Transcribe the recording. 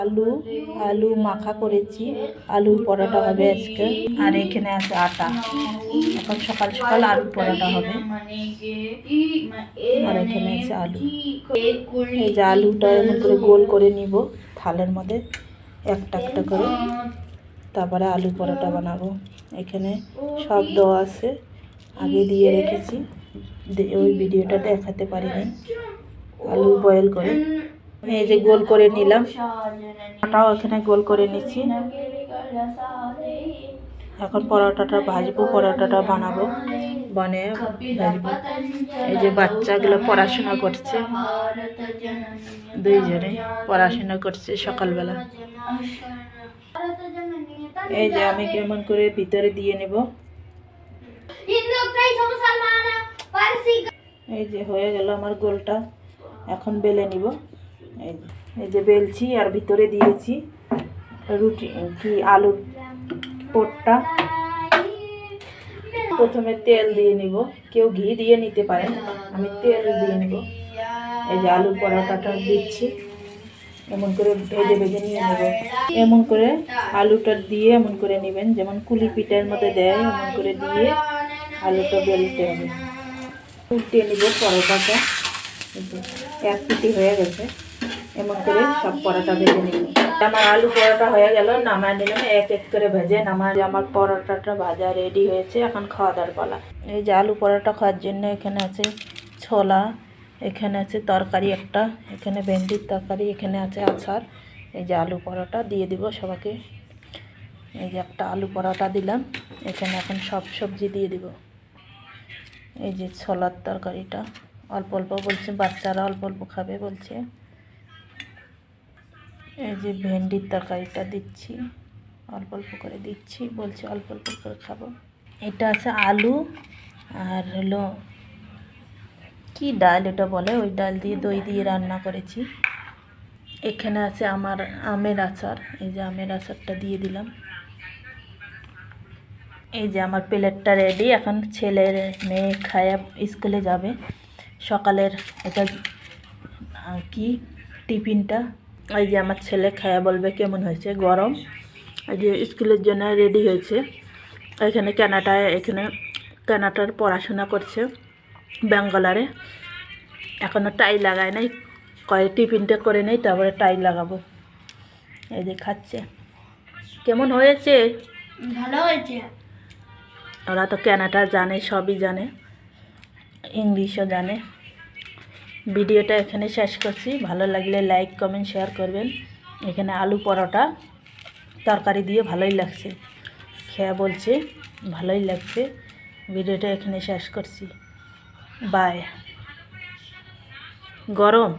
আলু আলু মাখা করেছি, আলুর পরোটা হবে আজকে। আর এখানে আছে আটা, এখন সকাল সকাল আলুর পরোটা হবে। আর এখানে আছে আলু। এই যে আলুটা এমন করে গোল করে নিব থালের মধ্যে একটা একটা করে, তারপরে আলু পরোটা বানাবো। এখানে সব দেওয়া আছে, আগে দিয়ে রেখেছি, ওই ভিডিওটা দেখাতে পারিনি। আলু বয়েল করে এই যে গোল করে নিলাম, আটাও এখানে গোল করে নিচ্ছি। এখন পরোটাটা ভাজবো, পরোটাটা বানাবো, বানিয়ে ভাজবো। এই যে বাচ্চাগুলো পড়াশোনা করছে, দুইজনে পড়াশোনা করছে সকালবেলা। এই যে আমি কেমন করে ভিতরে দিয়ে নেব। এই যে হয়ে গেল আমার গোলটা, এখন বেলে নিব। এই যে বেলছি আর ভিতরে দিয়েছি রুটি কি আলুর পোটটা। প্রথমে তেল দিয়ে নিব, কেউ ঘি দিয়ে নিতে পারেন, আমি তেল দিয়ে নিব। এই যে আলুর পরোটাটা দিচ্ছি, এমন করে ভেজে ভেজে নিয়ে নেব। এমন করে আলুটা দিয়ে এমন করে নেবেন, যেমন কুলি পিঠার মধ্যে দেয়, এমন করে দিয়ে আলুটা বেলতে হবে। উল্টে নিব পরোটাটা, এক পিটি হয়ে গেছে। এমন করে সব পরোটা ভেজে নিব। আমার আলু পরোটা হয়ে গেল, নামায় নিলাম এক এক করে ভেজে। নামায় আমার পরোটাটা ভাজা রেডি হয়েছে, এখন খাওয়া দাওয়ার পালা। এই যে আলু পরোটা খাওয়ার জন্য এখানে আছে ছোলা, এখানে আছে তরকারি একটা, এখানে ভেন্ডির তরকারি, এখানে আছে আচার। এই যে আলু পরোটা দিয়ে দিব সবাইকে। এই যে একটা আলু পরোটা দিলাম, এখানে এখন সব সবজি দিয়ে দিব। এই যে ছোলার তরকারিটা অল্প অল্প বলছে, বাচ্চারা অল্প অল্প খাবে বলছে। এই যে ভেন্ডির তরকারিটা দিচ্ছি, অল্প অল্প করে দিচ্ছি, বলছে অল্প অল্প করে খাবো। এটা আছে আলু আর হলো কি ডাল এটা বলে, ওই ডাল দিয়ে দই দিয়ে রান্না করেছি। এখানে আছে আমার আমের আচার, এই যে আমের আচারটা দিয়ে দিলাম। এই যে আমার প্লেটটা রেডি, এখন ছেলের মেয়ে খায়া স্কুলে যাবে। সকালের এটা কি টিফিনটা, এই যে আমার ছেলে খায়া বলবে কেমন হয়েছে। গরম, এই যে স্কুলের জন্য রেডি হয়েছে। এখানে কানাডার পড়াশোনা করছে ব্যাঙ্গালোরে, এখনও টাই লাগায় নাই, কয়ে টিফিনটা করে নেই তারপরে টাই লাগাবো। এই যে খাচ্ছে। কেমন হয়েছে? ভালো হয়েছে। ওরা তো কানাডা জানে, সবই জানে, ইংলিশও জানে। ভিডিওটা এখানে শেষ করছি, ভালো লাগলে লাইক কমেন্ট শেয়ার করবেন। এখানে আলু পরোটা তরকারি দিয়ে ভালোই লাগছে, খেয়ে বলছে ভালোই লাগছে। ভিডিওটা এখানে শেষ করছি, বাই। গরম।